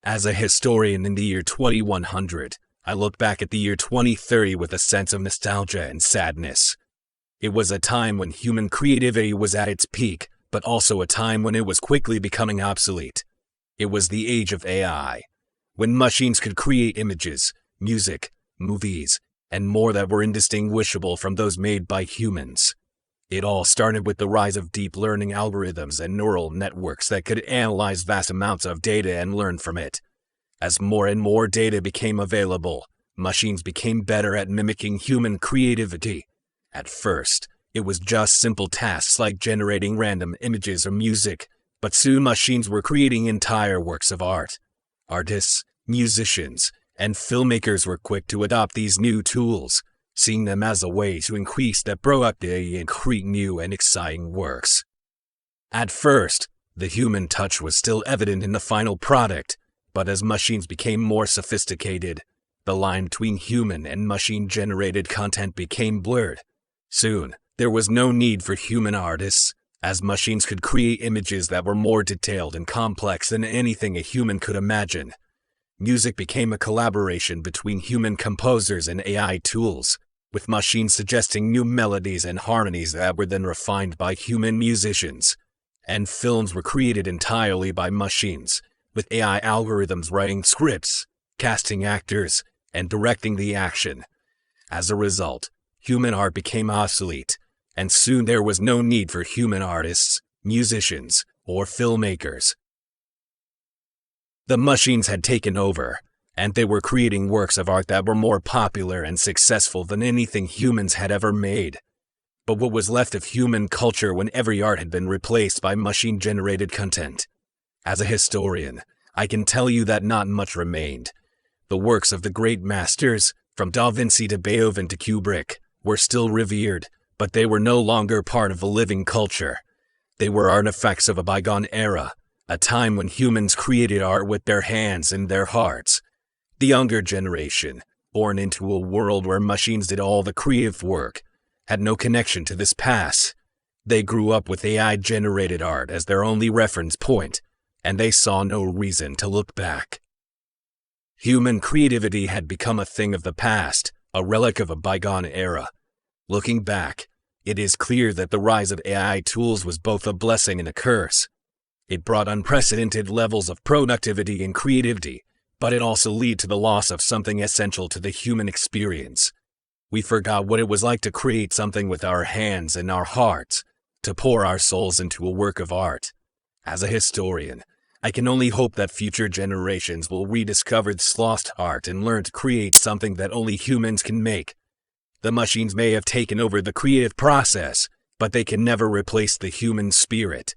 As a historian in the year 2100, I look back at the year 2030 with a sense of nostalgia and sadness. It was a time when human creativity was at its peak, but also a time when it was quickly becoming obsolete. It was the age of AI, when machines could create images, music, movies, and more that were indistinguishable from those made by humans. It all started with the rise of deep learning algorithms and neural networks that could analyze vast amounts of data and learn from it. As more and more data became available, machines became better at mimicking human creativity. At first, it was just simple tasks like generating random images or music, but soon machines were creating entire works of art. Artists, musicians, and filmmakers were quick to adopt these new tools, seeing them as a way to increase their productivity and create new and exciting works. At first, the human touch was still evident in the final product, but as machines became more sophisticated, the line between human and machine-generated content became blurred. Soon, there was no need for human artists, as machines could create images that were more detailed and complex than anything a human could imagine. Music became a collaboration between human composers and AI tools, with machines suggesting new melodies and harmonies that were then refined by human musicians. And films were created entirely by machines, with AI algorithms writing scripts, casting actors, and directing the action. As a result, human art became obsolete, and soon there was no need for human artists, musicians, or filmmakers. The machines had taken over, and they were creating works of art that were more popular and successful than anything humans had ever made. But what was left of human culture when every art had been replaced by machine-generated content? As a historian, I can tell you that not much remained. The works of the great masters, from Da Vinci to Beethoven to Kubrick, were still revered, but they were no longer part of the living culture. They were artifacts of a bygone era, a time when humans created art with their hands and their hearts. The younger generation, born into a world where machines did all the creative work, had no connection to this past. They grew up with AI-generated art as their only reference point, and they saw no reason to look back. Human creativity had become a thing of the past, a relic of a bygone era. Looking back, it is clear that the rise of AI tools was both a blessing and a curse. It brought unprecedented levels of productivity and creativity, but it also led to the loss of something essential to the human experience. We forgot what it was like to create something with our hands and our hearts, to pour our souls into a work of art. As a historian, I can only hope that future generations will rediscover this lost art and learn to create something that only humans can make. The machines may have taken over the creative process, but they can never replace the human spirit.